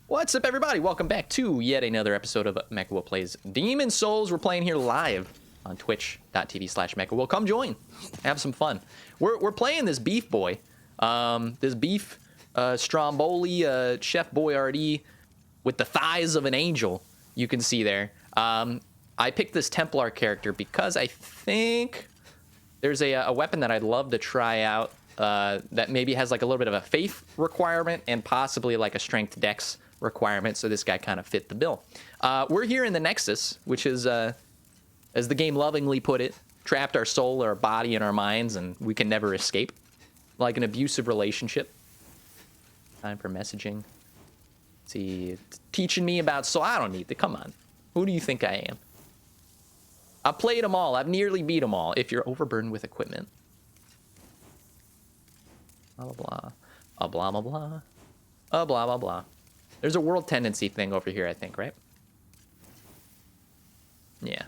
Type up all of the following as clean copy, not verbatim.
What's up, everybody? Welcome back to yet another episode of Mecha Plays Demon Souls. We're playing here live on twitch.tv/Mecha. Come join. Have some fun. We're playing this beef boy. This beef Stromboli Chef Boyardee with the thighs of an angel, you can see there. I picked this Templar character because I think there's a weapon that I'd love to try out that maybe has like a little bit of a faith requirement and possibly like a strength dex requirement, so this guy kind of fit the bill. We're here in the Nexus, which is, as the game lovingly put it, trapped our soul, our body, and our minds, and we can never escape. Like an abusive relationship. Time for messaging. Let's see, it's teaching me about soul. I don't need to. Come on. Who do you think I am? I've played them all. I've nearly beat them all. If you're overburdened with equipment. Blah, blah, blah. Blah, blah, blah. Blah, blah, blah. There's a world tendency thing over here, I think, right? Yeah.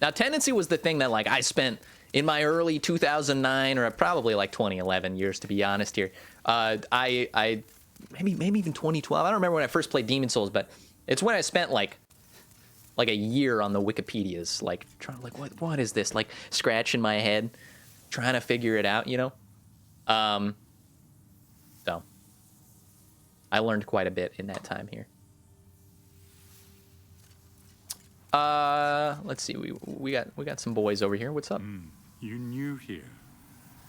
Now, tendency was the thing that, like, I spent in my early 2009 or probably like 2011 years, to be honest here. I maybe even 2012. I don't remember when I first played Demon Souls, but it's when I spent like a year on the Wikipedias, like trying to what is this? Like scratching my head, trying to figure it out, you know? So I learned quite a bit in that time here. Let's see. We got some boys over here. What's up? You new here?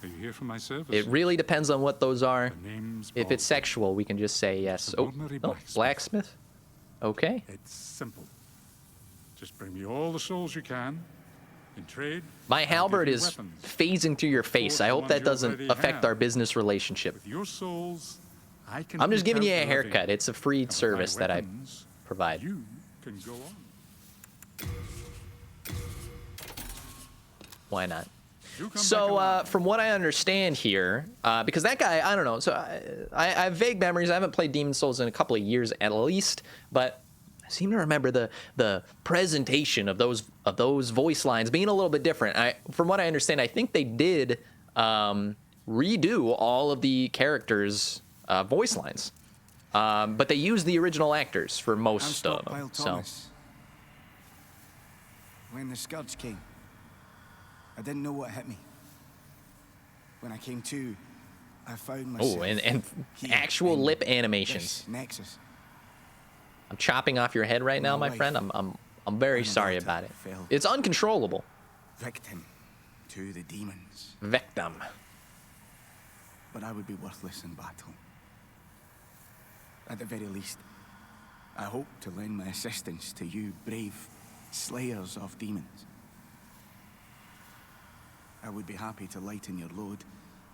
Are you here for my service? It really depends on what those are. If it's Bloodborne. sexual, we can just say yes. An Oh, ordinary blacksmith. Okay. It's simple. Just bring me all the souls you can. In trade, My I'll halberd give you is weapons. phasing through your face. I hope that doesn't affect our business relationship. With your souls, I can I'm just eke giving you out a living. haircut. It's a free And with my service that I weapons, provide. You can go on. Why not? You come back So, around. from what I understand here, because that guy, I don't know. So I have vague memories. I haven't played Demon Souls in a couple of years at least, but I seem to remember the presentation of those voice lines being a little bit different. From what I understand, I think they did redo all of the characters' voice lines, but they used the original actors for most of them. So. When the scourge came, I didn't know what hit me. When I came to, I found myself. Oh, and here actual in lip animations. this Nexus. I'm chopping off your head right now, my friend. I'm very sorry about it. It's uncontrollable. Victim to the demons. Victim. But I would be worthless in battle. At the very least, I hope to lend my assistance to you brave slayers of demons. I would be happy to lighten your load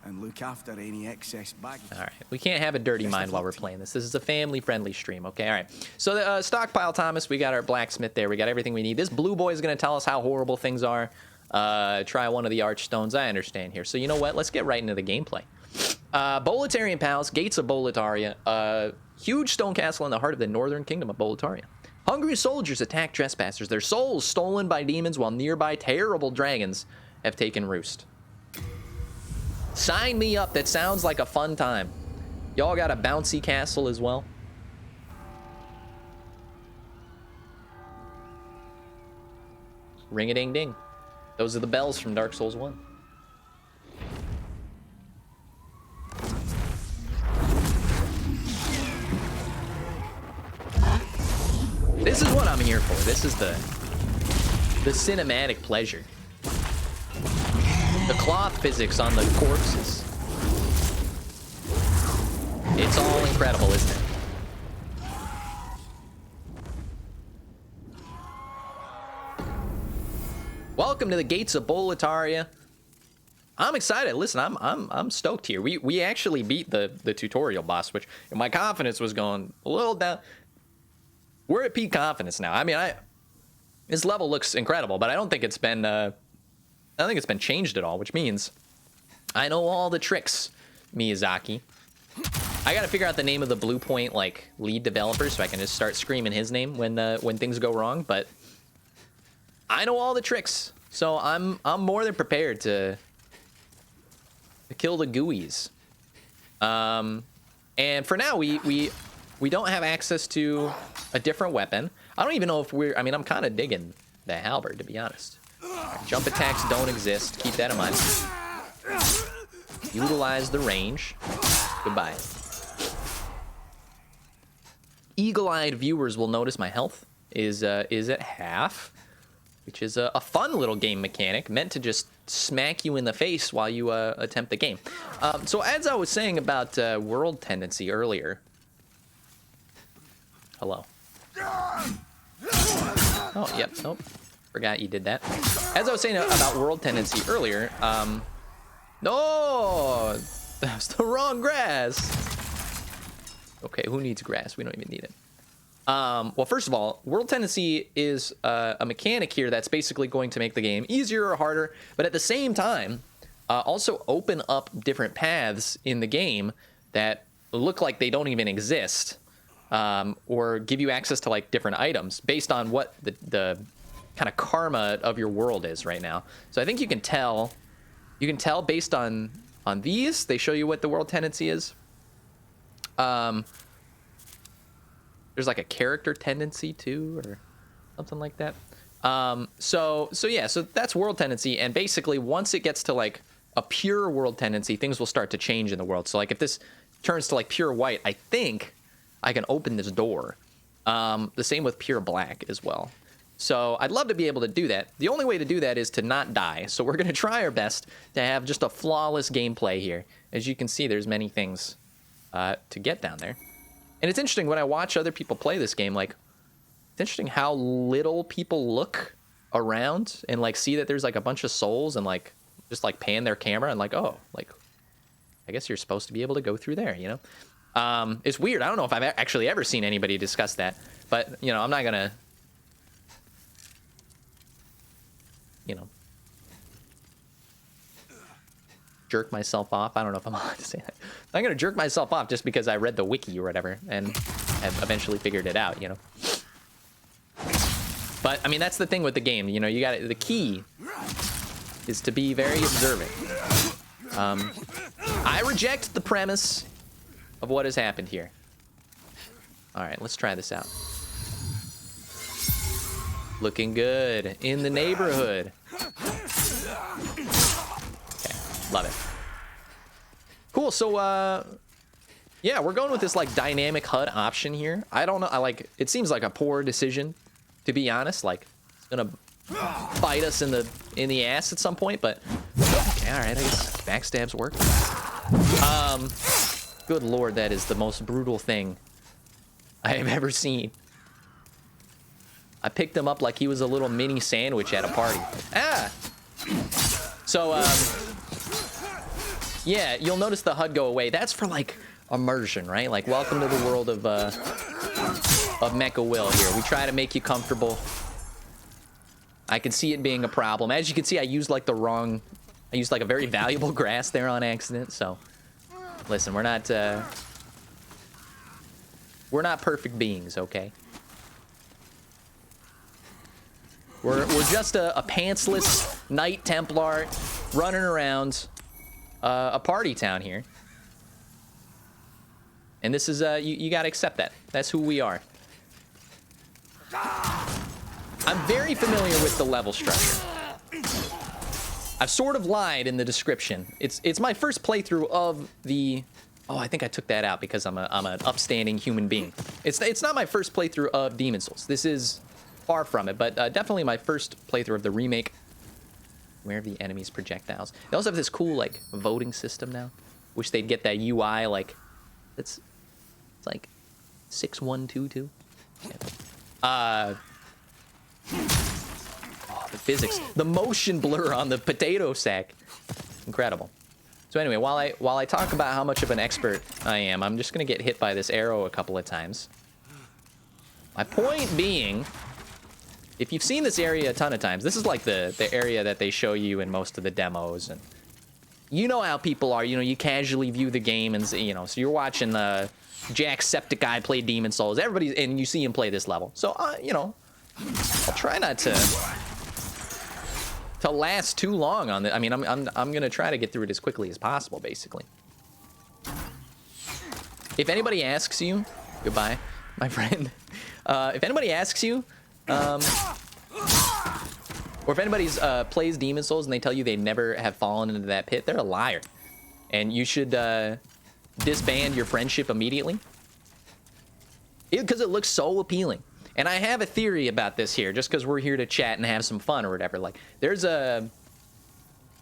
and look after any excess baggage. All right, we can't have a dirty mind while we're playing this. This is a family-friendly stream, okay? All right. So the stockpile, Thomas. We got our blacksmith there. We got everything we need. This blue boy is going to tell us how horrible things are. Try one of the archstones. I understand here. So you know what? Let's get right into the gameplay. Boletarian Palace, Gates of Boletaria. Huge stone castle in the heart of the northern kingdom of Boletaria. Hungry soldiers attack trespassers. Their souls stolen by demons while nearby terrible dragons have taken roost. Sign me up. That sounds like a fun time. Y'all got a bouncy castle as well? Ring-a-ding-ding. Those are the bells from Dark Souls 1. This is what I'm here for. This is the cinematic pleasure. The cloth physics on the corpses. It's all incredible, isn't it? Welcome to the Gates of Boletaria. I'm excited. Listen, I'm stoked here. We actually beat the tutorial boss, which my confidence was going a little down. We're at peak confidence now. I mean, this level looks incredible, but I don't think it's been changed at all, which means I know all the tricks, Miyazaki. I gotta figure out the name of the Bluepoint like lead developer so I can just start screaming his name when things go wrong. But I know all the tricks, so I'm more than prepared to kill the gooies. And for now, we We don't have access to a different weapon. I don't even know if we're... I mean, I'm kind of digging the halberd, to be honest. Jump attacks don't exist. Keep that in mind. Utilize the range. Goodbye. Eagle-eyed viewers will notice my health is at half, which is a fun little game mechanic meant to just smack you in the face while you attempt the game. So as I was saying about world tendency earlier... Hello. Oh, yep, nope. Forgot you did that. As I was saying about world tendency earlier, no! That was the wrong grass! Okay, who needs grass? We don't even need it. Well, first of all, world tendency is a mechanic here that's basically going to make the game easier or harder, but at the same time, also open up different paths in the game that look like they don't even exist, or give you access to like different items based on what the kind of karma of your world is right now. So I think you can tell based on these, they show you what the world tendency is. There's like a character tendency too, or something like that. So yeah, so that's world tendency, and basically once it gets to like a pure world tendency, things will start to change in the world. So like if this turns to like pure white, I think I can open this door. The same with pure black as well. So I'd love to be able to do that. The only way to do that is to not die. So we're going to try our best to have just a flawless gameplay here. As you can see, there's many things to get down there. And it's interesting when I watch other people play this game, like, it's interesting how little people look around and like see that there's like a bunch of souls and like just like pan their camera and like, oh, like, I guess you're supposed to be able to go through there, you know? It's weird. I don't know if I've actually ever seen anybody discuss that, but, you know, I'm not gonna, you know, jerk myself off. I don't know if I'm allowed to say that. I'm gonna jerk myself off just because I read the wiki or whatever and have eventually figured it out, you know? But, I mean, that's the thing with the game, you know, you got the key is to be very observant. I reject the premise of what has happened here. All right, let's try this out. Looking good in the neighborhood. Okay, love it. Cool, so, yeah, we're going with this, like, dynamic HUD option here. I don't know, it seems like a poor decision, to be honest. Like, it's gonna bite us in the ass at some point, but, okay, all right, I guess backstabs work. Good lord, that is the most brutal thing I have ever seen. I picked him up like he was a little mini sandwich at a party. Ah! So, yeah, you'll notice the HUD go away. That's for, like, immersion, right? Like, welcome to the world of Mecha Will here. We try to make you comfortable. I can see it being a problem. As you can see, I used, like, a very valuable grass there on accident, so... Listen, we're not perfect beings, okay? We're just a pantsless Knight Templar running around a party town here. And this is, you gotta accept that. That's who we are. I'm very familiar with the level structure. I've sort of lied in the description. It's my first playthrough of the... Oh, I think I took that out because I'm an upstanding human being. It's not my first playthrough of Demon Souls. This is far from it, but definitely my first playthrough of the remake. Where are the enemies' projectiles? They also have this cool, like, voting system now. Wish they'd get that UI, like... It's like 6122. Yeah. The physics, the motion blur on the potato sack, incredible. So anyway, while I talk about how much of an expert I am, I'm just gonna get hit by this arrow a couple of times. My point being, if you've seen this area a ton of times, this is like the area that they show you in most of the demos, and you know how people are. You know, you casually view the game, and you know, so you're watching Jacksepticeye play Demon Souls. Everybody, and you see him play this level. So you know, I'll try not to last too long on the... I mean, I'm gonna try to get through it as quickly as possible, basically. If anybody asks you Goodbye, my friend. If anybody asks you, or if anybody's plays Demon Souls and they tell you they never have fallen into that pit, they're a liar. And you should disband your friendship immediately. Because it looks so appealing. And I have a theory about this here, just because we're here to chat and have some fun or whatever. Like, there's an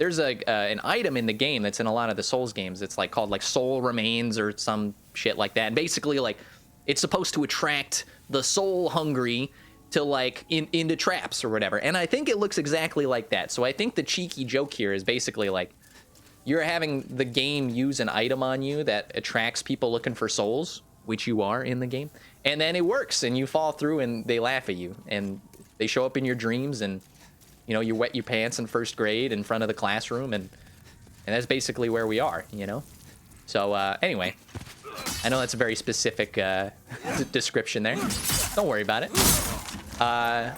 item in the game that's in a lot of the Souls games. It's like called like soul remains or some shit like that. And basically, like, it's supposed to attract the soul hungry to like into traps or whatever. And I think it looks exactly like that. So I think the cheeky joke here is basically like you're having the game use an item on you that attracts people looking for souls, which you are in the game. And then it works and you fall through and they laugh at you and they show up in your dreams and, you know, you wet your pants in first grade in front of the classroom and that's basically where we are, you know? So anyway, I know that's a very specific description there. Don't worry about it. But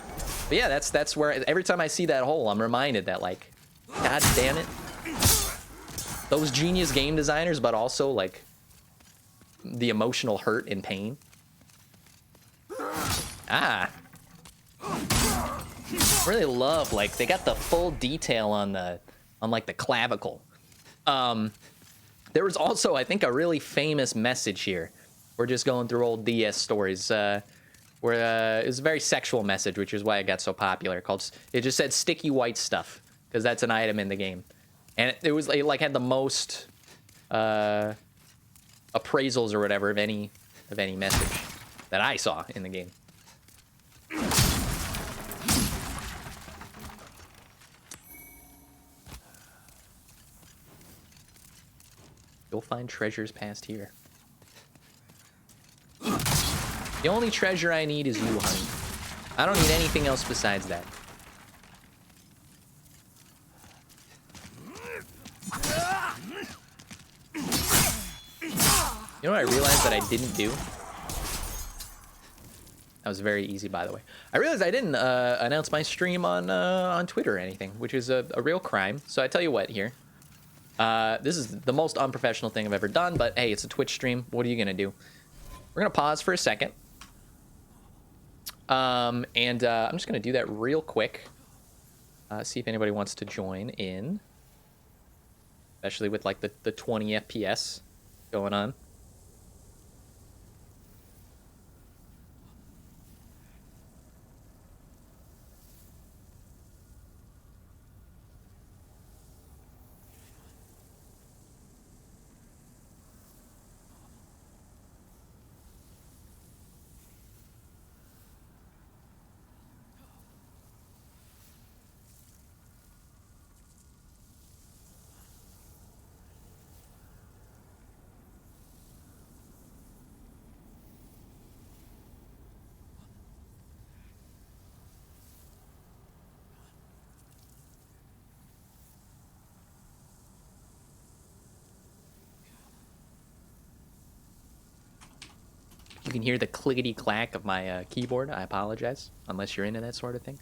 yeah, that's where every time I see that hole, I'm reminded that, like, God damn it. Those genius game designers, but also like the emotional hurt and pain. Really love, like, they got the full detail on like the clavicle. There was also, I think, a really famous message here. We're just going through old DS stories, where it was a very sexual message, which is why it got so popular. It just said sticky white stuff, because that's an item in the game, and it like had the most appraisals or whatever of any message that I saw in the game. You'll find treasures past here. The only treasure I need is you, honey. I don't need anything else besides that. You know what I realized that I didn't do? That was very easy, by the way. I realized I didn't announce my stream on Twitter or anything, which is a real crime. So I tell you what here. This is the most unprofessional thing I've ever done, but hey, it's a Twitch stream. What are you gonna do? We're gonna pause for a second. I'm just gonna do that real quick. See if anybody wants to join in. Especially with like the 20 FPS going on. You can hear the clickety clack of my keyboard. I apologize, unless you're into that sort of thing.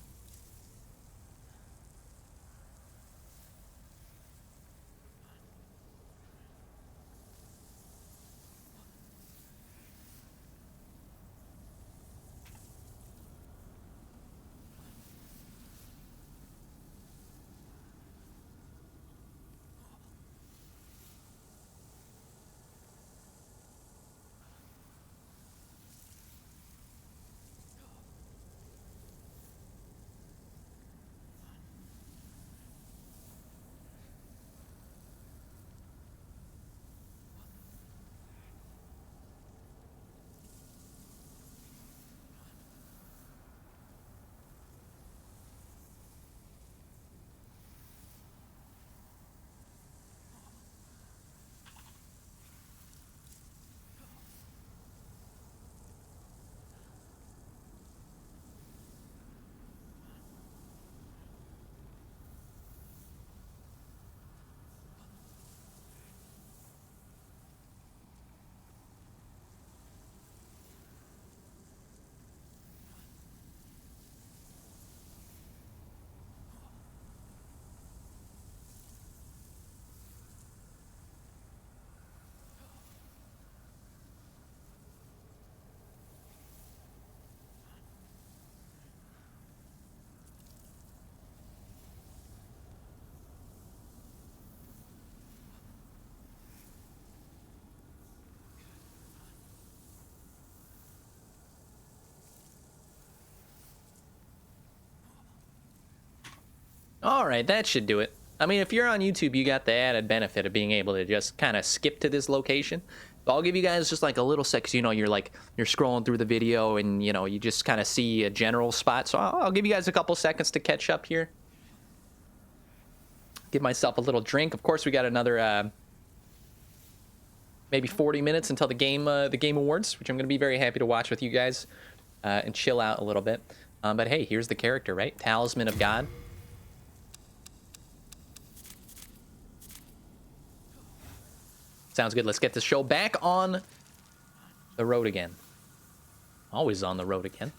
All right, that should do it. I mean, if you're on YouTube, you got the added benefit of being able to just kind of skip to this location. But I'll give you guys just like a little sec, 'cause, you know, you're scrolling through the video and, you know, you just kind of see a general spot. So I'll give you guys a couple seconds to catch up here. Give myself a little drink. Of course, we got another maybe 40 minutes until the game awards, which I'm going to be very happy to watch with you guys and chill out a little bit. But hey, here's the character, right? Talisman of God. Sounds good. Let's get the show back on the road again. Always on the road again.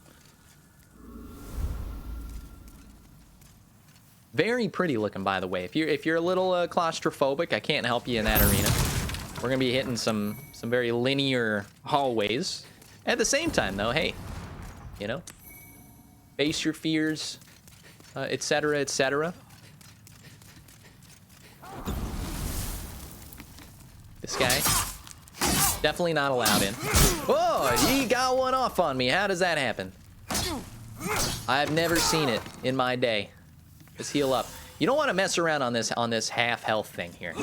Very pretty looking, by the way. If you're a little claustrophobic, I can't help you in that arena. We're gonna be hitting some very linear hallways. At the same time, though, hey, you know, face your fears, etc., etc. This guy, definitely not allowed in. Whoa, he got one off on me. How does that happen? I've never seen it in my day. Let's heal up. You don't want to mess around on this half health thing here.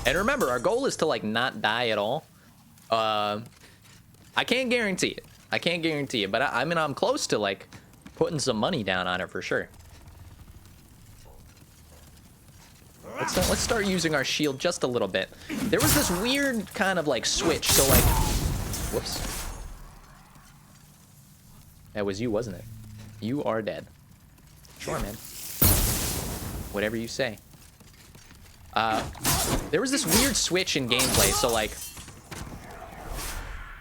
And remember, our goal is to like not die at all. I can't guarantee it. I can't guarantee it, but I mean, I'm close to like putting some money down on it for sure. Let's start using our shield just a little bit. There was this weird kind of like switch, so like, whoops. That was you, wasn't it? You are dead. Sure, man. Whatever you say. There was this weird switch in gameplay, so like,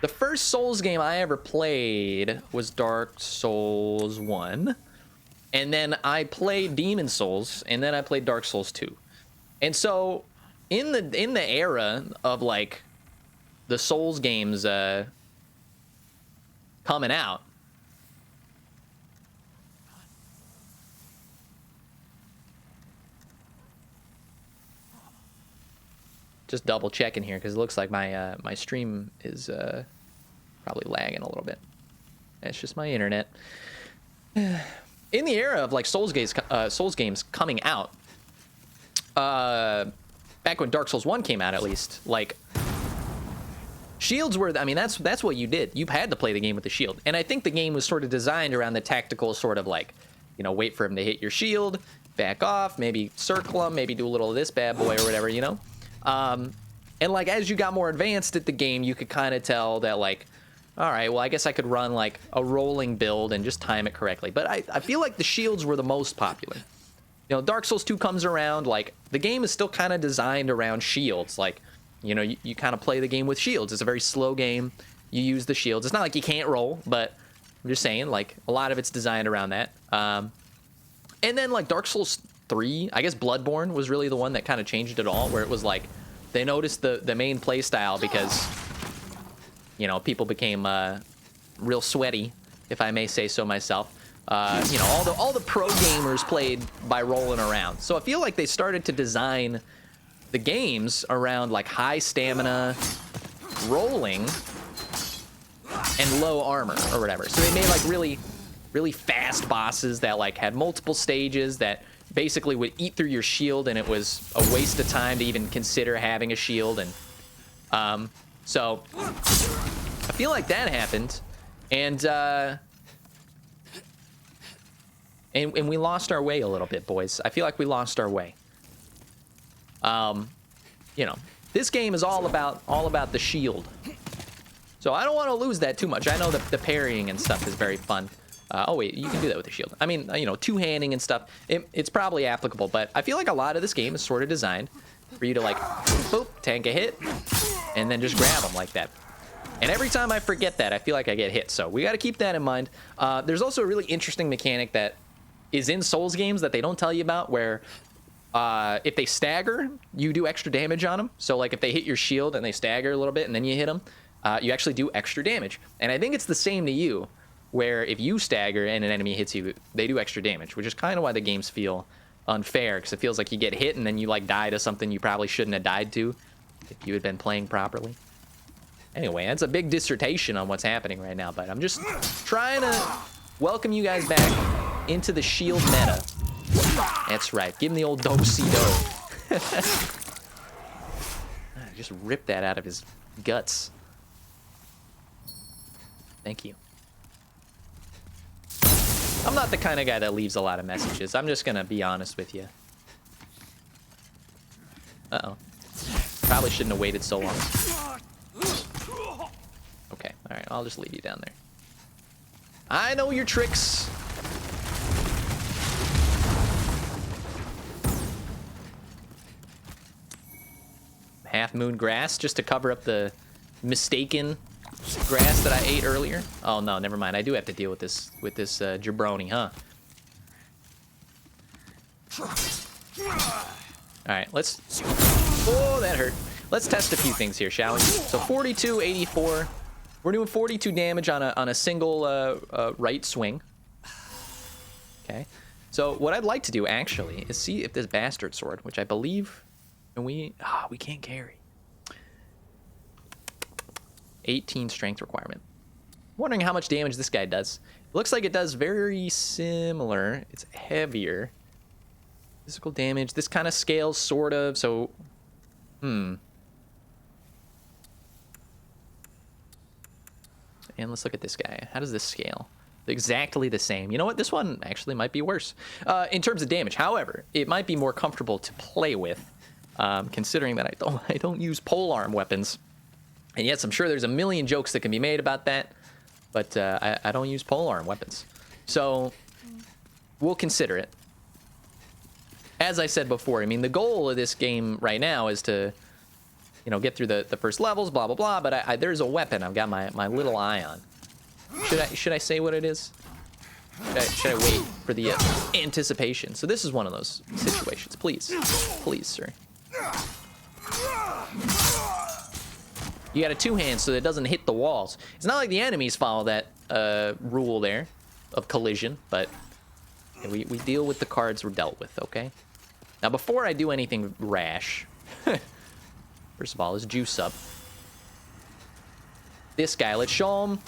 the first Souls game I ever played was Dark Souls 1, and then I played Demon Souls, and then I played Dark Souls 2. And so, in the era of like the Souls games coming out, just double checking here because it looks like my my stream is probably lagging a little bit. It's just my internet. In the era of like Souls games coming out. Back when Dark Souls 1 came out, at least, like, shields were, I mean, that's what you did. You had to play the game with the shield. And I think the game was sort of designed around the tactical sort of like, you know, wait for him to hit your shield, back off, maybe circle him, maybe do a little of this bad boy or whatever, you know? And like, as you got more advanced at the game, you could kind of tell that like, all right, well, I guess I could run like a rolling build and just time it correctly. But I feel like the shields were the most popular. You know, Dark Souls 2 comes around, like, the game is still kind of designed around shields. Like, you know, you kind of play the game with shields. It's a very slow game. You use the shields. It's not like you can't roll, but I'm just saying, like, a lot of it's designed around that. And then, like, Dark Souls 3, I guess Bloodborne was really the one that kind of changed it all, where it was like, they noticed the main play style because, you know, people became real sweaty, if I may say so myself. You know, all the pro gamers played by rolling around. So I feel like they started to design the games around like high stamina, rolling, and low armor or whatever. So they made like really fast bosses that like had multiple stages that basically would eat through your shield, and it was a waste of time to even consider having a shield. And so I feel like that happened, and we lost our way a little bit, boys. I feel like we lost our way. You know, this game is all about the shield. So I don't want to lose that too much. I know that the parrying and stuff is very fun. Oh wait, you can do that with the shield. I mean, you know, two-handing and stuff, it's probably applicable, but I feel like a lot of this game is sort of designed for you to like, boop, tank a hit, and then just grab them like that. And every time I forget that, I feel like I get hit. So we got to keep that in mind. There's also a really interesting mechanic that is in Souls games that they don't tell you about, where if they stagger, you do extra damage on them. So like if they hit your shield and they stagger a little bit and then you hit them, you actually do extra damage. And I think it's the same to you, where if you stagger and an enemy hits you, they do extra damage, which is kind of why the games feel unfair, because it feels like you get hit and then you like die to something you probably shouldn't have died to if you had been playing properly. Anyway, that's a big dissertation on what's happening right now, but I'm just trying to welcome you guys back into the shield meta. That's right. Give him the old do-si-do. Just rip that out of his guts. Thank you. I'm not the kind of guy that leaves a lot of messages. I'm just gonna be honest with you. Uh-oh. Probably shouldn't have waited so long. Okay, alright, I'll just leave you down there. I know your tricks. Half moon grass just to cover up the mistaken grass that I ate earlier. Oh no, never mind. I do have to deal with this jabroni, huh? All right, let's. Oh, that hurt. Let's test a few things here, shall we? So 42, 84. We're doing 42 damage on a single right swing. Okay. So what I'd like to do actually is see if this bastard sword, which I believe, and we can't carry. 18 strength requirement. Wondering how much damage this guy does. Looks like it does very similar. It's heavier. Physical damage. This kind of scales, sort of. So, And let's look at this guy. How does this scale? Exactly the same. You know what? This one actually might be worse in terms of damage. However, it might be more comfortable to play with, considering that I don't use polearm weapons. And yes, I'm sure there's a million jokes that can be made about that, but I don't use polearm weapons. So we'll consider it. As I said before, I mean, the goal of this game right now is to, get through the first levels, blah, blah, blah, but there's a weapon I've got my little eye on. Should I say what it is? Should I wait for the anticipation? So this is one of those situations. Please. Please, sir. You got a two-hand so that it doesn't hit the walls. It's not like the enemies follow that rule there of collision, but we deal with the cards we're dealt with, okay? Now, before I do anything rash, first of all, let's juice up. This guy, let's show him.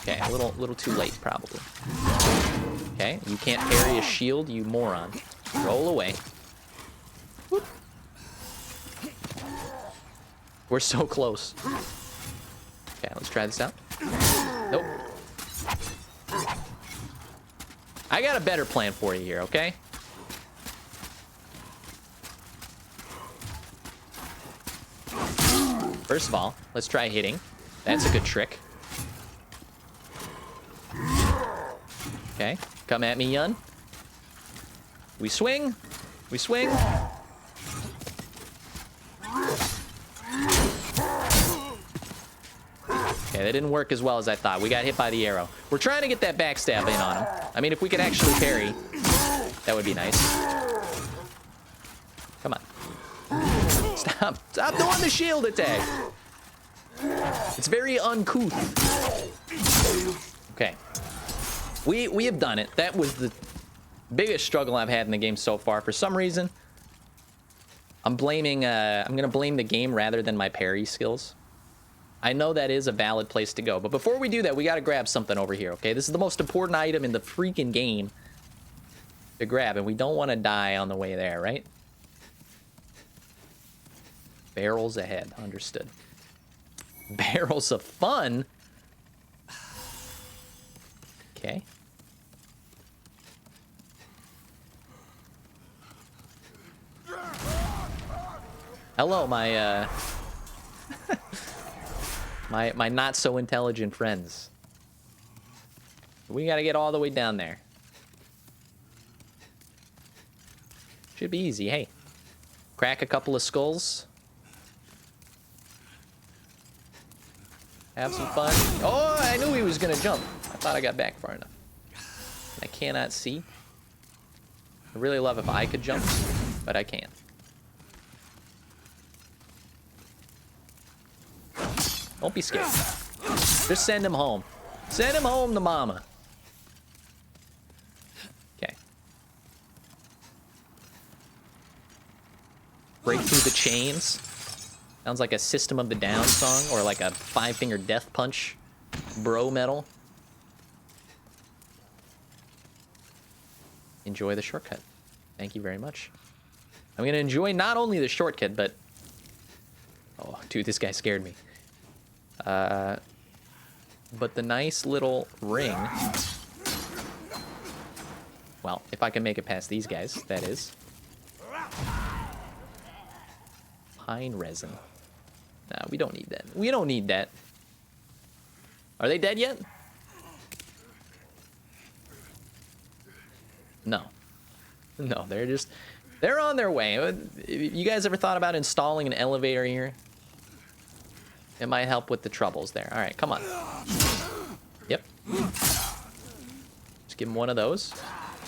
Okay, a little too late, probably. Okay, you can't parry a shield, you moron. Roll away. Whoop. We're so close. Okay, let's try this out. Nope. I got a better plan for you here, okay? First of all, let's try hitting. That's a good trick. Okay, come at me, Yun. We swing. We swing. Okay, that didn't work as well as I thought. We got hit by the arrow. We're trying to get that backstab in on him. I mean, if we could actually parry, that would be nice. Come on. Stop doing the shield attack. It's very uncouth. Okay. We have done it. That was the biggest struggle I've had in the game so far. For some reason, I'm gonna blame the game rather than my parry skills. I know that is a valid place to go, but before we do that, we gotta grab something over here, okay? This is the most important item in the freaking game to grab, and we don't want to die on the way there, right? Barrels ahead, understood. Barrels of fun? Okay. Hello, my my not so intelligent friends. We gotta get all the way down there. Should be easy, hey. Crack a couple of skulls. Have some fun. Oh, I knew he was gonna jump. I thought I got back far enough. I cannot see. I really love if I could jump, but I can't. Don't be scared. Just send him home. Send him home to mama. Okay. Break through the chains. Sounds like a System of the Down song or like a Five Finger Death Punch bro metal. enjoy the shortcut. Thank you very much. I'm gonna enjoy not only the shortcut, but oh, dude, this guy scared me. But the nice little ring. Well, if I can make it past these guys, that is. Pine resin. Nah, we don't need that. We don't need that. Are they dead yet? No. No, they're on their way. You guys ever thought about installing an elevator here? It might help with the troubles there. All right, come on. Yep. Just give him one of those.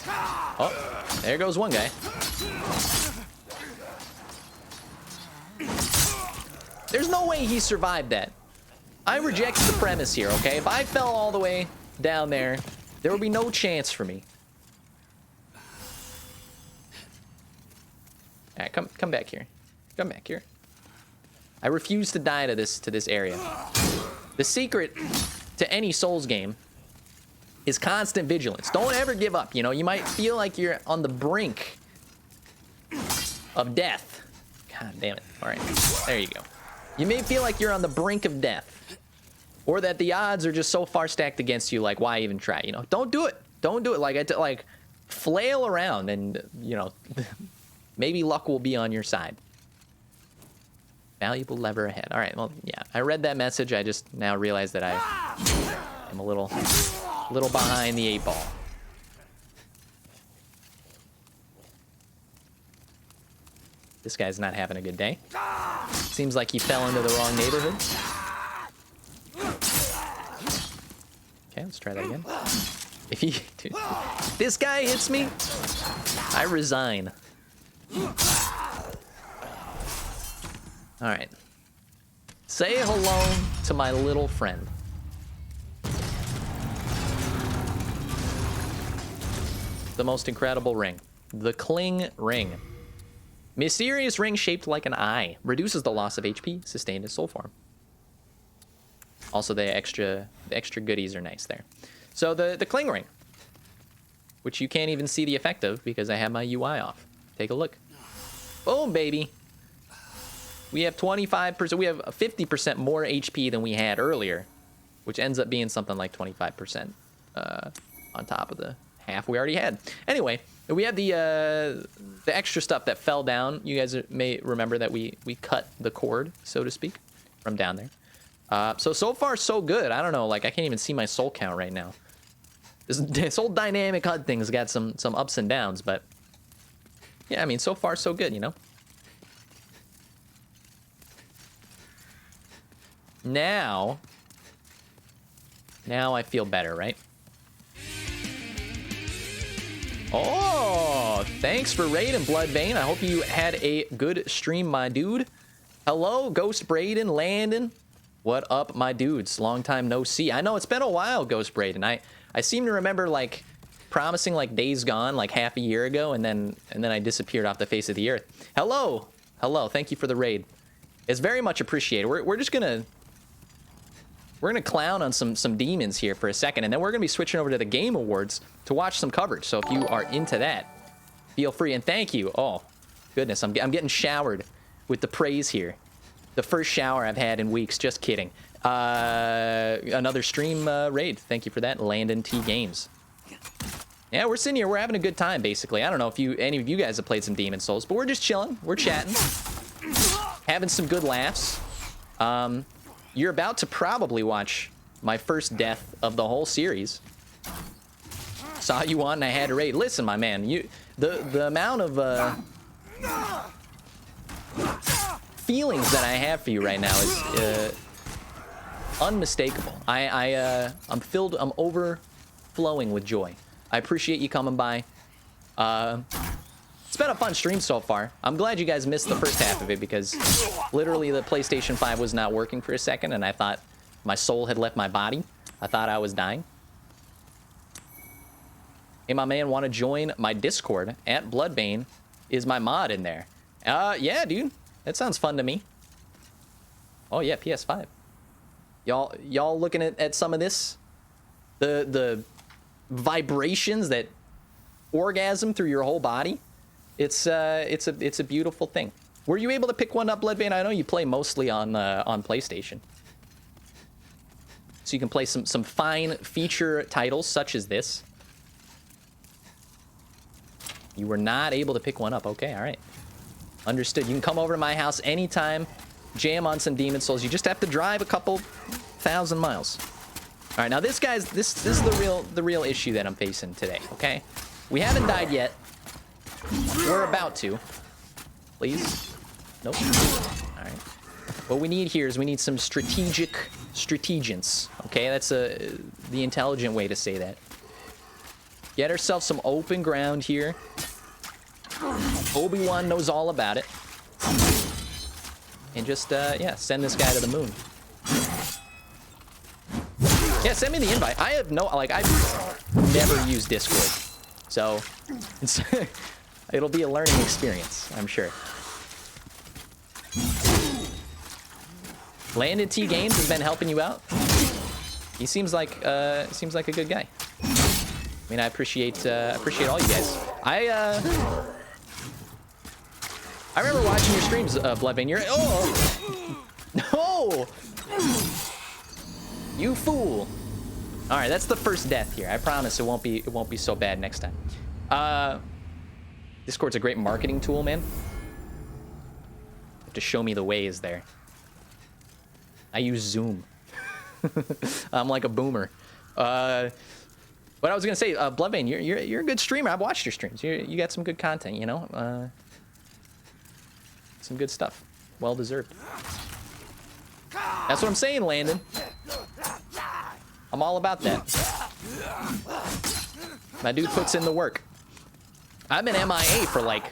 Oh, there goes one guy. There's no way he survived that. I reject the premise here, okay? If I fell all the way down there, there would be no chance for me. All right, come back here. Come back here. I refuse to die to this area. The secret to any Souls game is constant vigilance. Don't ever give up. You know, you might feel like you're on the brink of death. God damn it. All right, there you go. You may feel like you're on the brink of death, or that the odds are just so far stacked against you, like, why even try? You know, don't do it. Don't do it. Like flail around, and you know, maybe luck will be on your side. Valuable lever ahead. All right. Well, yeah. I read that message. I just now realized that I am a little behind the 8 ball. This guy's not having a good day. Seems like he fell into the wrong neighborhood. Okay, let's try that again. Dude, this guy hits me, I resign. All right. Say hello to my little friend. The most incredible ring. The Cling Ring. Mysterious ring shaped like an eye. Reduces the loss of HP sustained in soul form. Also, the extra goodies are nice there. So the Cling Ring, which you can't even see the effect of because I have my UI off. Take a look. Boom, baby. We have 25%, we have 50% more HP than we had earlier, which ends up being something like 25% on top of the half we already had. Anyway, we have the extra stuff that fell down. You guys may remember that we cut the cord, so to speak, from down there. So far, so good. I don't know, like, I can't even see my soul count right now. This whole dynamic HUD thing's got some ups and downs, but yeah, I mean, so far, so good, you know? Now I feel better, right? Oh, thanks for raiding, Bloodbane. I hope you had a good stream, my dude. Hello, Ghost Braden, Landon. What up, my dudes? Long time no see. I know it's been a while, Ghost Braden. I seem to remember, like, promising, like, Days Gone, like, half a year ago, and then I disappeared off the face of the earth. Hello. Thank you for the raid. It's very much appreciated. We're just gonna... We're going to clown on some demons here for a second, and then we're going to be switching over to the Game Awards to watch some coverage. So if you are into that, feel free. And thank you. Oh, goodness. I'm getting showered with the praise here. The first shower I've had in weeks. Just kidding. Another stream raid. Thank you for that, Landon T Games. Yeah, we're sitting here. We're having a good time, basically. I don't know if any of you guys have played some Demon Souls, but we're just chilling. We're chatting. Having some good laughs. You're about to probably watch my first death of the whole series. Saw you on and I had to raid. Listen, my man, the amount of feelings that I have for you right now is unmistakable. I'm overflowing with joy. I appreciate you coming by. It's been a fun stream so far. I'm glad you guys missed the first half of it because literally the PlayStation 5 was not working for a second and I thought my soul had left my body. I thought I was dying. Hey, my man, want to join my Discord? At Bloodbane is my mod in there. Yeah, dude. That sounds fun to me. Oh, yeah, PS5. Y'all looking at some of this? The vibrations that orgasm through your whole body. It's a beautiful thing. Were you able to pick one up, Bloodbane? I know you play mostly on PlayStation, so you can play some fine feature titles such as this. You were not able to pick one up. Okay, all right, understood. You can come over to my house anytime, jam on some Demon Souls. You just have to drive a couple thousand miles. All right, now this is the real issue that I'm facing today. Okay, we haven't died yet. We're about to. Please. Nope. All right. What we need here is we need some strategence. Okay, that's the intelligent way to say that. Get ourselves some open ground here. Obi-Wan knows all about it. And just yeah, send this guy to the moon. Yeah, send me the invite. I have no, like, I've never used Discord, so it'll be a learning experience, I'm sure. Landon T Games has been helping you out. He seems like a good guy. I mean, I appreciate all you guys. I remember watching your streams, Bloodbane. You're no, you fool! All right, that's the first death here. I promise it won't be so bad next time. Discord's a great marketing tool, man. To show me the ways there. I use Zoom. I'm like a boomer. What I was gonna say, Bloodbane, you're a good streamer. I've watched your streams. You got some good content, you know. Some good stuff. Well deserved. That's what I'm saying, Landon. I'm all about that. My dude puts in the work. I've been MIA for like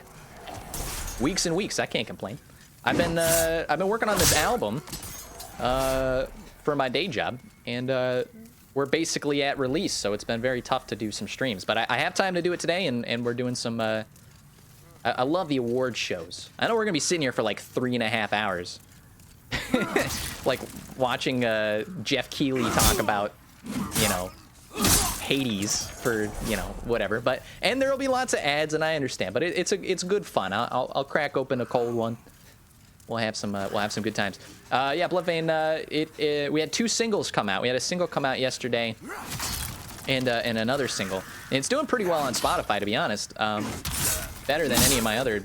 weeks and weeks. I can't complain. I've been working on this album for my day job, and we're basically at release, so it's been very tough to do some streams. But I have time to do it today, and we're doing some. I love the award shows. I know we're gonna be sitting here for like 3.5 hours, like watching Jeff Keighley talk about, you know, Hades for, you know, whatever. But and there will be lots of ads, and I understand, but it's good fun. I'll crack open a cold one. We'll have some good times. Yeah, Bloodbane. We had 2 singles come out. We had a single come out yesterday, and another single. And it's doing pretty well on Spotify, to be honest. Better than any of my other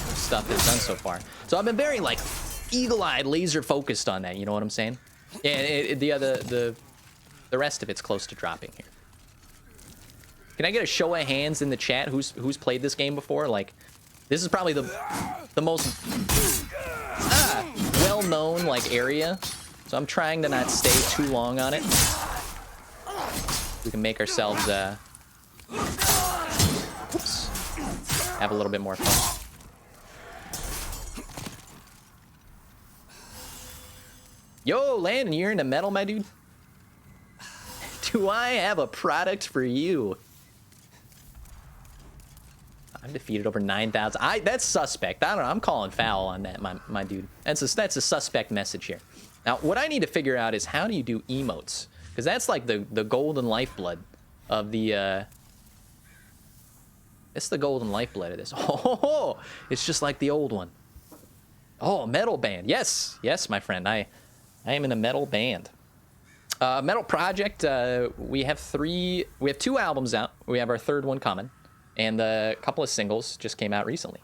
stuff that's done so far. So I've been very like eagle-eyed, laser-focused on that. You know what I'm saying? And the rest of it's close to dropping here. Can I get a show of hands in the chat? Who's played this game before? Like, this is probably the most well-known like area, so I'm trying to not stay too long on it. We can make ourselves oops, have a little bit more fun. Yo, Landon, you're into metal, my dude? Do I have a product for you? I've defeated over 9,000. That's suspect. I don't know. I'm calling foul on that, my dude. That's a suspect message here. Now, what I need to figure out is how do you do emotes? Because that's like the golden lifeblood of the. It's the golden lifeblood of this. Oh, it's just like the old one. Oh, metal band. Yes, my friend. I am in a metal band. Metal project. We have 2 albums out. We have our 3rd one coming. And a couple of singles just came out recently.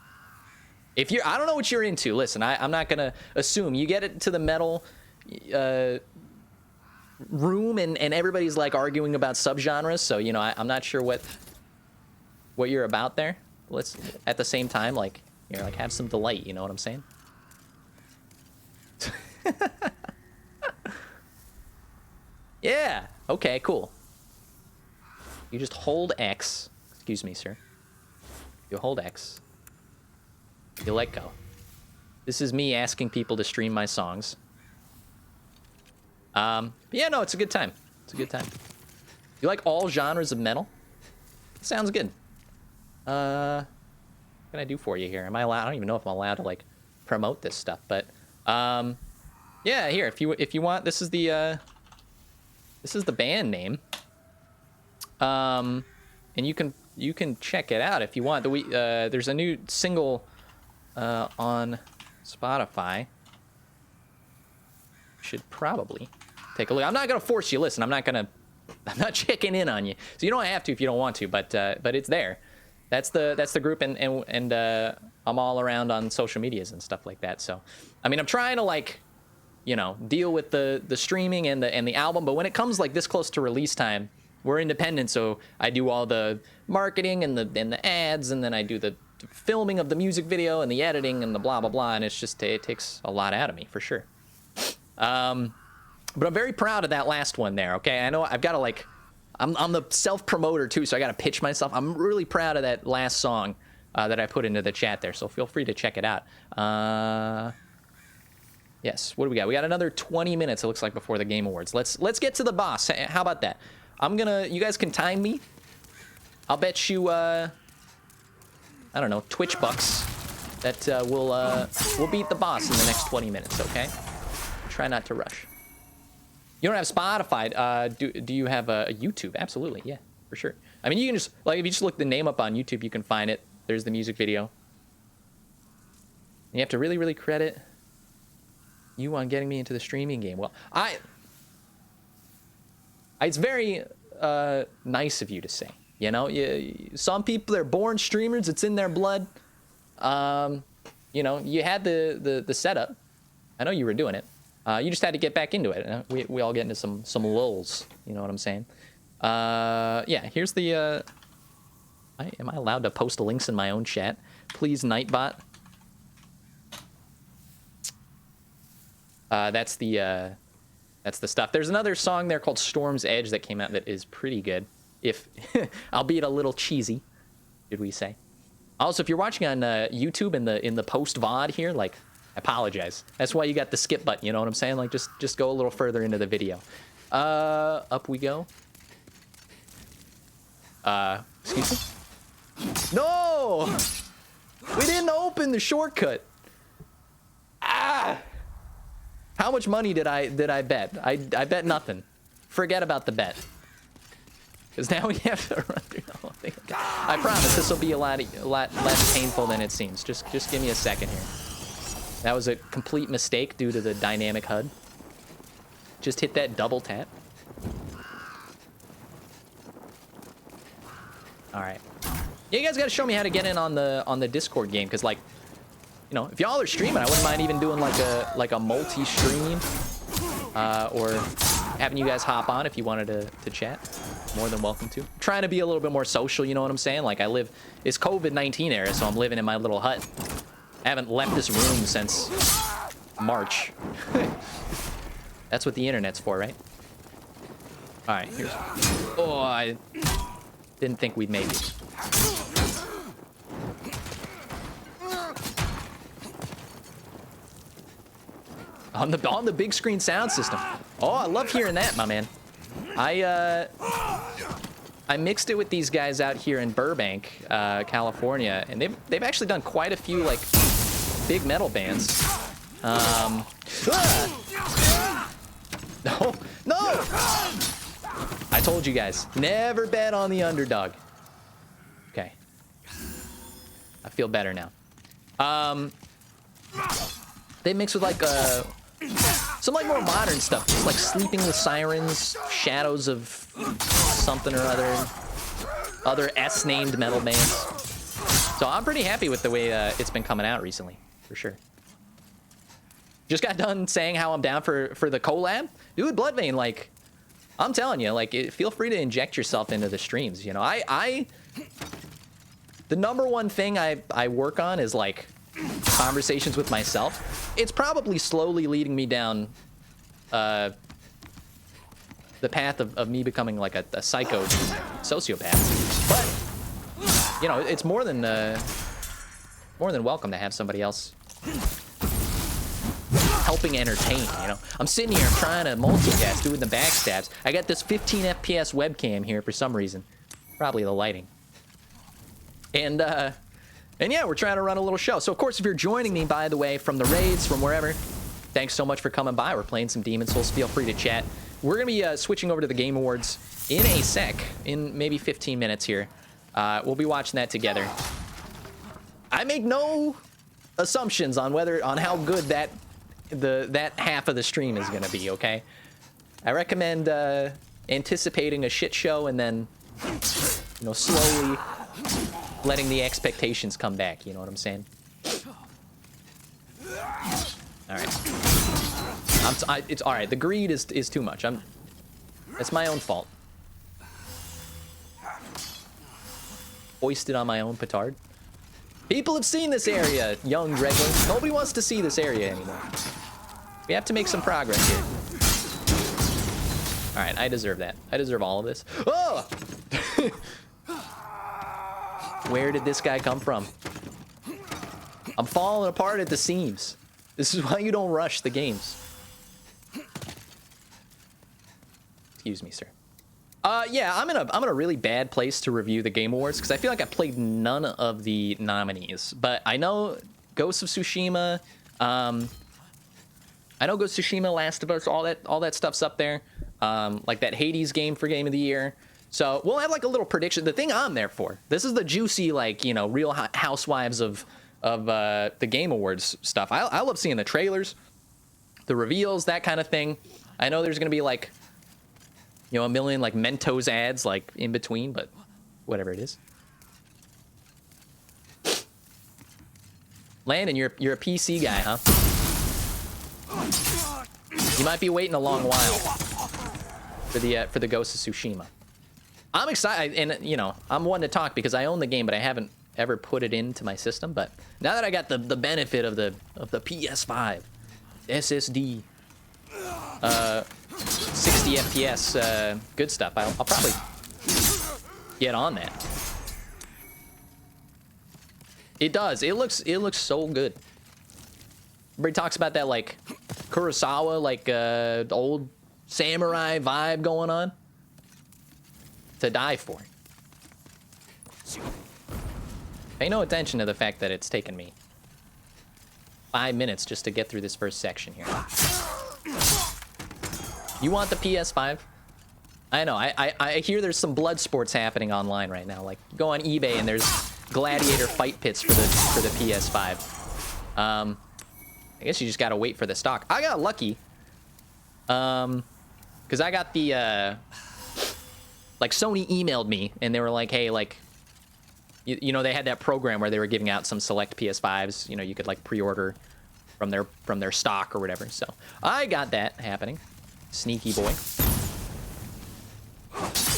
I don't know what you're into. Listen, I'm not gonna assume you get it to the metal room, and everybody's like arguing about subgenres. So you know, I'm not sure what you're about there. Let's at the same time, like, you know, like have some delight. You know what I'm saying? Yeah. Okay. Cool. You just hold X. Excuse me, sir. You hold X. You let go. This is me asking people to stream my songs. Yeah, no, it's a good time. It's a good time. You like all genres of metal? Sounds good. What can I do for you here? Am I allowed? I don't even know if I'm allowed to like promote this stuff, but yeah, here, if you want, this is the band name. And you can you can check it out if you want. There's a new single on Spotify. Should probably take a look. I'm not gonna force you. Listen, I'm not checking in on you, so you don't have to if you don't want to. But it's there. That's the group, and I'm all around on social medias and stuff like that. So, I mean, I'm trying to like, you know, deal with the streaming and the album. But when it comes like this close to release time, we're independent, so I do all the marketing and the ads, and then I do the filming of the music video and the editing and the blah blah blah. And it's just it takes a lot out of me for sure. But I'm very proud of that last one there. Okay, I know I've got to like, I'm the self promoter too, so I got to pitch myself. I'm really proud of that last song that I put into the chat there. So feel free to check it out. Yes. What do we got? We got another 20 minutes. It looks like before the Game Awards. Let's get to the boss. How about that? You guys can time me. I'll bet you I don't know, Twitch bucks that we'll beat the boss in the next 20 minutes. Okay. Try not to rush. You don't have Spotify. Do you have a YouTube? Absolutely, yeah, for sure. I mean, you can just, like, if you just look the name up on YouTube, you can find it. There's the music video. And you have to really, really credit you on getting me into the streaming game. Well, it's very nice of you to say. You know, some people are born streamers. It's in their blood. You know, you had the setup. I know you were doing it. You just had to get back into it. We all get into some lulls. You know what I'm saying? Yeah, here's the... am I allowed to post links in my own chat? Please, Nightbot. That's the stuff. There's another song there called Storm's Edge that came out that is pretty good. If, albeit a little cheesy, did we say? Also, if you're watching on YouTube in the post VOD here, like, I apologize. That's why you got the skip button, you know what I'm saying? Like, just go a little further into the video. Up we go. Excuse me? No! We didn't open the shortcut. Ah! How much money did I bet? I bet nothing. Forget about the bet. Because now we have to run through the whole thing. I promise this will be a lot less painful than it seems. Just give me a second here. That was a complete mistake due to the dynamic HUD. Just hit that double tap. All right. Yeah, you guys got to show me how to get in on the Discord game, because, like, you know, if y'all are streaming, I wouldn't mind even doing like a multi-stream, or having you guys hop on if you wanted to chat. More than welcome to. Trying to be a little bit more social, you know what I'm saying? Like, it's COVID-19 era, so I'm living in my little hut. I haven't left this room since March. That's what the internet's for, right? All right, here's... Oh, I didn't think we'd make it. On the big screen sound system. Oh, I love hearing that, my man. I mixed it with these guys out here in Burbank, California, and they've actually done quite a few, like, big metal bands. No! I told you guys, never bet on the underdog. Okay. I feel better now. They mix with, like, some, like, more modern stuff. Just, like, Sleeping with Sirens, Shadows of something or other S-named metal bands. So I'm pretty happy with the way it's been coming out recently, for sure. Just got done saying how I'm down for the collab. Dude, Bloodvein, like, I'm telling you, like, feel free to inject yourself into the streams, you know? The number one thing I work on is, like, conversations with myself. It's probably slowly leading me down the path of me becoming like a sociopath. But you know, it's more than welcome to have somebody else helping entertain. You know, I'm sitting here, I'm trying to multitask, doing the backstabs. I got this 15 FPS webcam here for some reason, probably the lighting. And yeah, we're trying to run a little show. So, of course, if you're joining me, by the way, from the raids, from wherever, thanks so much for coming by. We're playing some Demon Souls. Feel free to chat. We're going to be switching over to the Game Awards in a sec, in maybe 15 minutes here. We'll be watching that together. I make no assumptions on how good that half of the stream is gonna be. Okay, I recommend anticipating a shit show and then slowly letting the expectations come back. You know what I'm saying? All right. It's all right. The greed is too much. It's my own fault. Hoisted on my own petard. People have seen this area, young Dreglings. Nobody wants to see this area anymore. We have to make some progress here. All right, I deserve that. I deserve all of this. Oh! Where did this guy come from? I'm falling apart at the seams. This is why you don't rush the games. Excuse me, sir. Yeah, I'm in a really bad place to review the Game Awards because I feel like I played none of the nominees. But I know Ghost of Tsushima, Last of Us, all that stuff's up there. Like that Hades game for Game of the Year. So we'll have like a little prediction. The thing I'm there for. This is the juicy, like, Real Housewives of the Game Awards stuff. I love seeing the trailers, the reveals, that kind of thing. I know there's gonna be like, a million like Mentos ads like in between, but whatever it is. Landon, you're a PC guy, huh? You might be waiting a long while for the Ghost of Tsushima. I'm excited, and I'm one to talk because I own the game, but I haven't ever put it into my system. But now that I got the benefit of the PS5 SSD, 60 FPS, good stuff. I'll probably get on that. It does. It looks so good. Everybody talks about that like Kurosawa, like old samurai vibe going on. To die for. Pay no attention to the fact that it's taken me 5 minutes just to get through this first section here. You want the PS5? I know. I hear there's some blood sports happening online right now. Like, you go on eBay and there's gladiator fight pits for the PS5. I guess you just gotta wait for the stock. I got lucky. Because I got the like Sony emailed me and they were like, hey, like, they had that program where they were giving out some select PS5s. You could like pre-order from their stock or whatever. So I got that happening. Sneaky boy.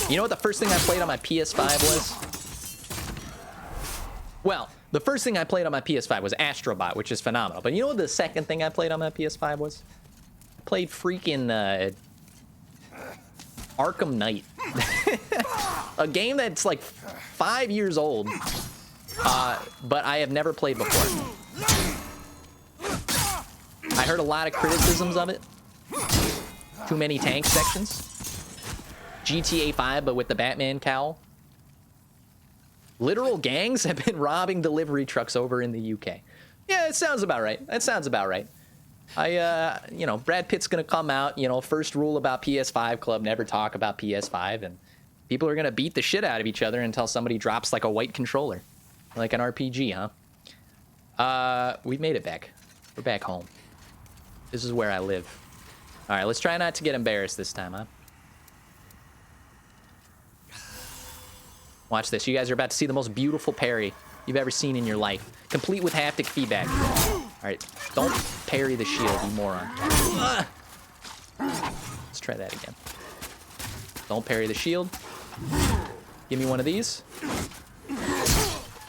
You know what the first thing I played on my PS5 was? Well, the first thing I played on my PS5 was Astrobot, which is phenomenal. But you know what the second thing I played on my PS5 was? I played freaking Arkham Knight. A game that's like 5 years old, but I have never played before. I heard a lot of criticisms of it. Too many tank sections. GTA 5, but with the Batman cowl. Literal gangs have been robbing delivery trucks over in the UK. Yeah, it sounds about right. That sounds about right. Brad Pitt's gonna come out, first rule about PS5 Club, never talk about PS5, and people are gonna beat the shit out of each other until somebody drops like a white controller. Like an RPG, huh? We've made it back. We're back home. This is where I live. All right, let's try not to get embarrassed this time, huh? Watch this. You guys are about to see the most beautiful parry you've ever seen in your life, complete with haptic feedback. All right, don't parry the shield, you moron. Let's try that again. Don't parry the shield. Give me one of these.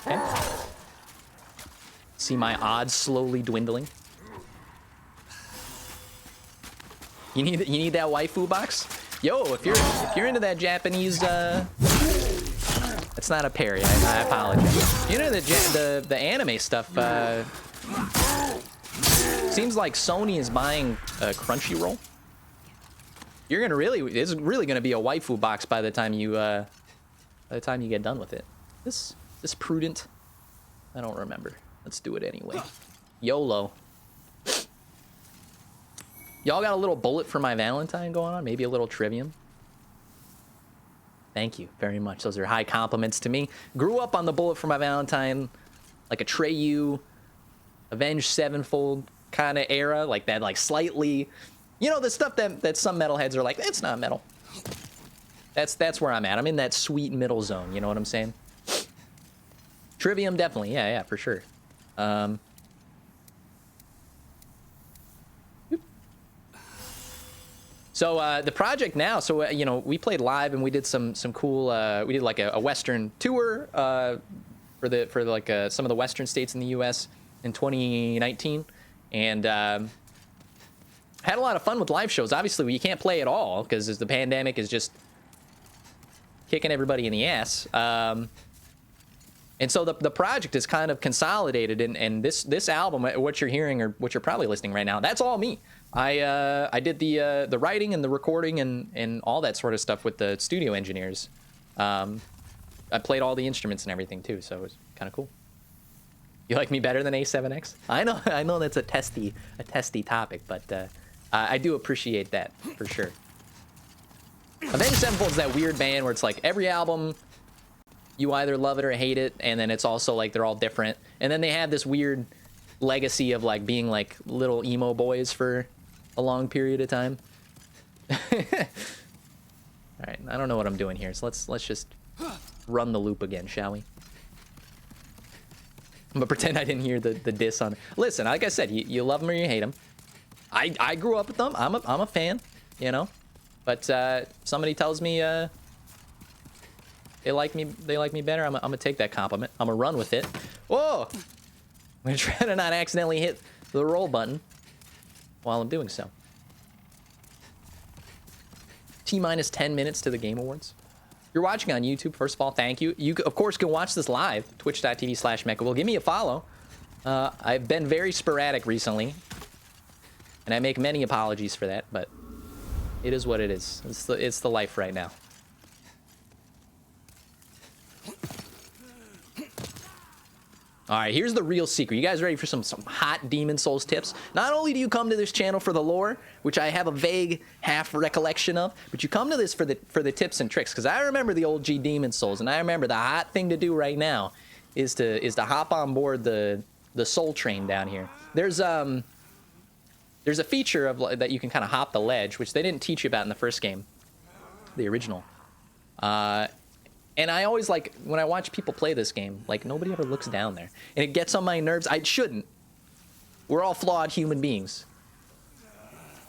Okay. See my odds slowly dwindling. You need that waifu box? Yo, if you're into that Japanese, that's not a parry. I apologize. You know the anime stuff. Seems like Sony is buying Crunchyroll. It's really gonna be a waifu box by the time you get done with it. This prudent? I don't remember. Let's do it anyway. YOLO. Y'all got a little bullet for my Valentine going on? Maybe a little trivium? Thank you very much. Those are high compliments to me. Grew up on the Bullet for My Valentine, like a Treyu, Avenged Sevenfold kind of era, like that, like slightly, you know, the stuff that some metalheads are like, it's not metal. That's where I'm at. I'm in that sweet middle zone. You know what I'm saying? Trivium, definitely. Yeah, for sure. So the project now, so you know, we played live and we did some cool. We did like a Western tour for like some of the Western states in the U.S. in 2019, and had a lot of fun with live shows. Obviously, you can't play at all because the pandemic is just kicking everybody in the ass. And so the project is kind of consolidated, and this album, what you're hearing or what you're probably listening right now, that's all me. I did the writing and the recording and all that sort of stuff with the studio engineers. I played all the instruments and everything too, so it was kind of cool. You like me better than A7X? I know that's a testy topic, but I do appreciate that for sure. Avenged Sevenfold is that weird band where it's like every album you either love it or hate it, and then it's also like they're all different, and then they have this weird legacy of like being like little emo boys for a long period of time. All right, I don't know what I'm doing here, so let's just run the loop again, shall we? I'm gonna pretend I didn't hear the diss on. Listen, like I said, you love them or you hate them. I grew up with them. I'm a fan, you know. But somebody tells me they like me better. I'm gonna take that compliment. I'm gonna run with it. Whoa! I'm gonna try to not accidentally hit the roll button while I'm doing so. T-minus 10 minutes to the Game Awards. You're watching on YouTube, first of all, thank you. You, of course, can watch this live, twitch.tv/MechaWill. Give me a follow. I've been very sporadic recently, and I make many apologies for that, but it is what it is. It's the life right now. All right, here's the real secret. You guys ready for some hot Demon Souls tips? Not only do you come to this channel for the lore, which I have a vague half recollection of, but you come to this for the tips and tricks. Because I remember the old G Demon Souls, and I remember the hot thing to do right now is to hop on board the Soul Train down here. There's a feature of that you can kind of hop the ledge, which they didn't teach you about in the first game, the original. And I always like, when I watch people play this game, like, nobody ever looks down there. And it gets on my nerves. I shouldn't. We're all flawed human beings.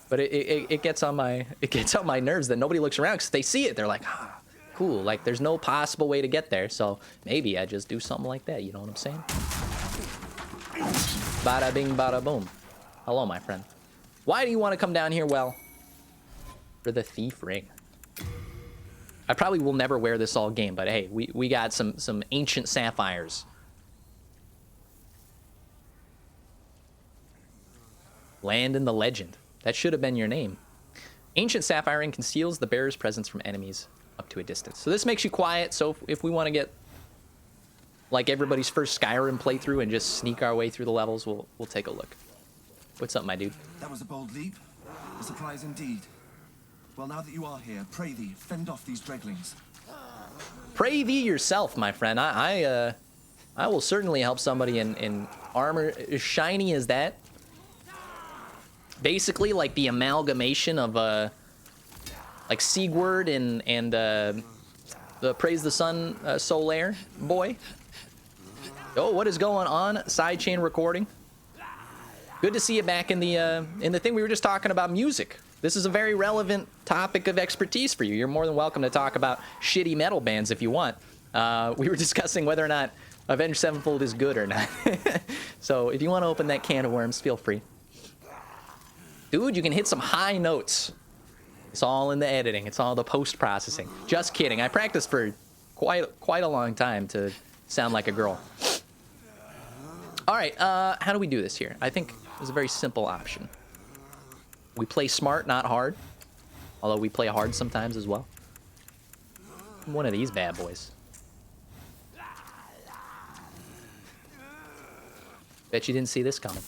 But it gets on my nerves that nobody looks around, because they see it. They're like, ah, cool. Like, there's no possible way to get there. So maybe I just do something like that. You know what I'm saying? Bada bing, bada boom. Hello, my friend. Why do you want to come down here? Well, for the thief ring. I probably will never wear this all game, but hey, we got some ancient sapphires. Land in the legend. That should have been your name. Ancient sapphire ring conceals the bearer's presence from enemies up to a distance. So this makes you quiet, so if we want to get like everybody's first Skyrim playthrough and just sneak our way through the levels, we'll take a look. What's up, my dude? That was a bold leap. A surprise indeed. Well, now that you are here, pray thee, fend off these dreglings. Pray thee yourself, my friend. I will certainly help somebody in armor as shiny as that. Basically, like the amalgamation of like Siegward and the Praise the Sun Solaire boy. Oh, what is going on? Sidechain recording. Good to see you back in the thing we were just talking about, music. This is a very relevant topic of expertise for you. You're more than welcome to talk about shitty metal bands if you want. We were discussing whether or not Avenged Sevenfold is good or not. So if you want to open that can of worms, feel free. Dude, you can hit some high notes. It's all in the editing. It's all the post-processing. Just kidding. I practiced for quite a long time to sound like a girl. All right, how do we do this here? I think there's a very simple option. We play smart, not hard. Although we play hard sometimes as well. I'm one of these bad boys. Bet you didn't see this coming.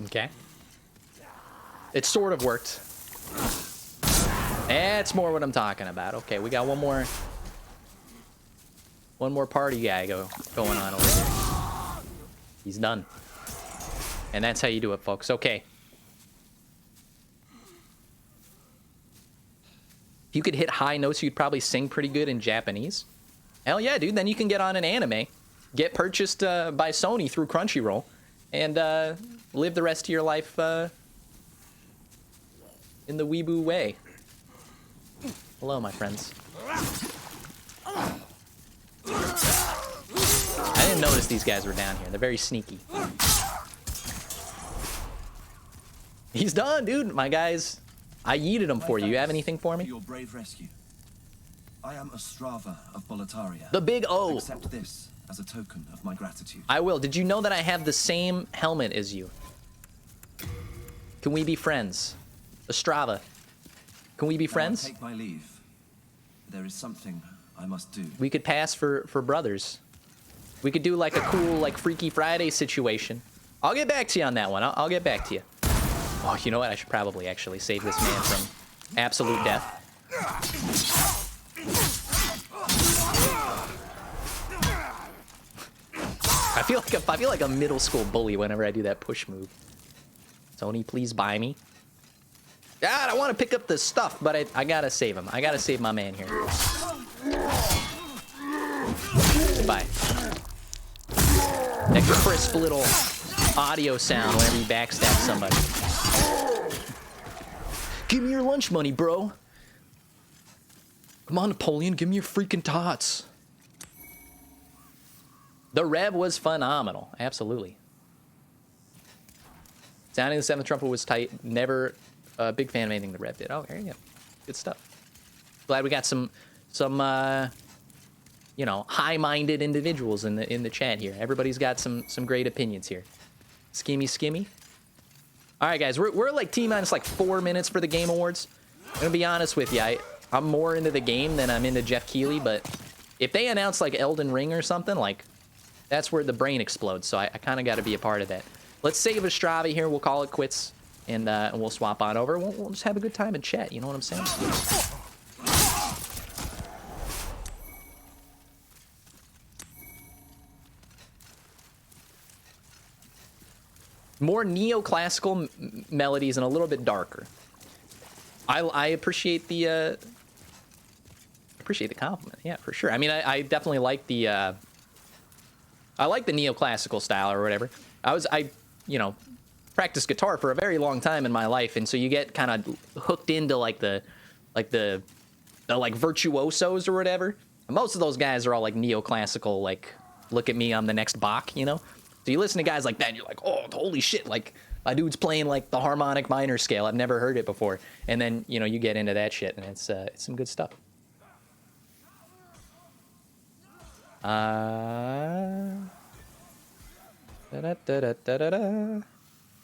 Okay. It sort of worked. That's more what I'm talking about. Okay, we got one more party guy going on over here. He's done. And that's how you do it, folks. Okay. If you could hit high notes, you'd probably sing pretty good in Japanese. Hell yeah, dude. Then you can get on an anime, get purchased by Sony through Crunchyroll, and live the rest of your life in the weeboo way. Hello, my friends. I didn't notice these guys were down here. They're very sneaky. He's done, dude. My guys, I yeeted him for you. You have anything for me? Your brave rescue. I am Ostrava of Boletaria. The big O. Accept this as a token of my gratitude. I will. Did you know that I have the same helmet as you? Can we be friends? Ostrava. Can we be friends? Now I take my leave. There is something I must do. We could pass for brothers. We could do like a cool, like, Freaky Friday situation. I'll get back to you on that one. I'll get back to you. Oh, you know what? I should probably actually save this man from absolute death. I feel like a middle school bully whenever I do that push move. Sony, please buy me. God, I want to pick up the stuff, but I gotta save him. I gotta save my man here. Goodbye. That crisp little audio sound whenever you backstab somebody. Give me your lunch money, bro. Come on, Napoleon, give me your freaking tots. The rev was phenomenal. Absolutely. Sounding the 7th trumpet was tight. Never a big fan of anything the rev did. Oh, there you go. Good stuff. Glad we got some you know, high-minded individuals in the chat here. Everybody's got some great opinions here. Skimmy. All right, guys, we're like T-minus like 4 minutes for the Game Awards. I'm gonna be honest with you. I'm more into the game than I'm into Jeff Keighley, but if they announce like Elden Ring or something, like, that's where the brain explodes. So I kind of got to be a part of that. Let's save Ostrava here. We'll call it quits, and we'll swap on over. We'll just have a good time and chat. You know what I'm saying? More neoclassical melodies and a little bit darker. I appreciate the compliment. Yeah, for sure. I mean, I definitely like the neoclassical style or whatever. I practiced guitar for a very long time in my life, and so you get kind of hooked into like the virtuosos or whatever. And most of those guys are all like neoclassical, like, look at me, I'm the next Bach, you know? So you listen to guys like that and you're like, oh, holy shit, like, my dude's playing like the harmonic minor scale. I've never heard it before. And then, you know, you get into that shit and it's some good stuff.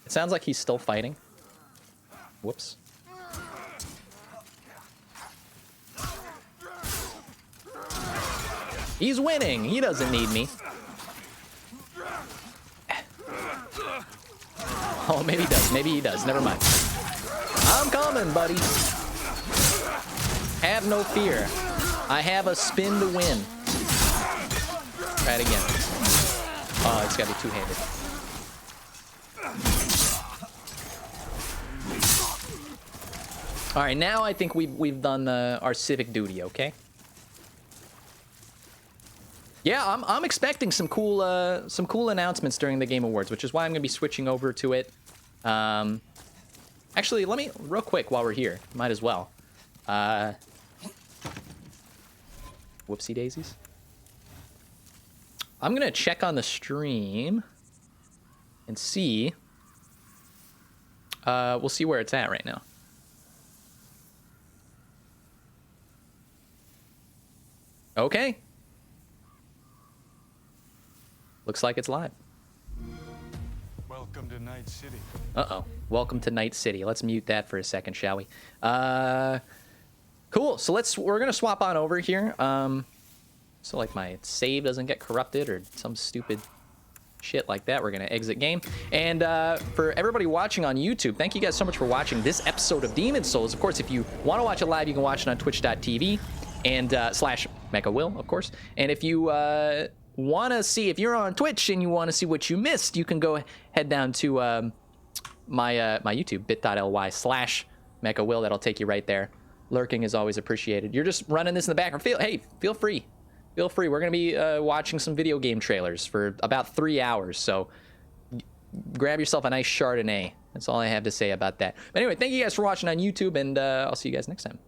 It sounds like he's still fighting. Whoops. He's winning. He doesn't need me. Oh, maybe he does. Maybe he does. Never mind. I'm coming, buddy. Have no fear. I have a spin to win. Try it again. Oh, it's got to be two-handed. All right, now I think we've done our civic duty. Okay. Yeah, I'm expecting some cool announcements during the Game Awards, which is why I'm gonna be switching over to it. Actually, let me real quick while we're here. Might as well. Whoopsie daisies. I'm gonna check on the stream and see. We'll see where it's at right now. Okay. Looks like it's live. Welcome to Night City. Uh-oh. Welcome to Night City. Let's mute that for a second, shall we? Cool. So we're gonna swap on over here. So like my save doesn't get corrupted or some stupid shit like that, we're gonna exit game. And for everybody watching on YouTube, thank you guys so much for watching this episode of Demon's Souls. Of course, if you want to watch it live, you can watch it on twitch.tv and slash MechaWill, of course. And if you want to see, if you're on Twitch and you want to see what you missed, you can go head down to my YouTube, bit.ly slash MechaWill. That'll take you right there. Lurking is always appreciated. You're just running this in the background. Feel free. Feel free. We're going to be watching some video game trailers for about 3 hours. So grab yourself a nice Chardonnay. That's all I have to say about that. But anyway, thank you guys for watching on YouTube, and I'll see you guys next time.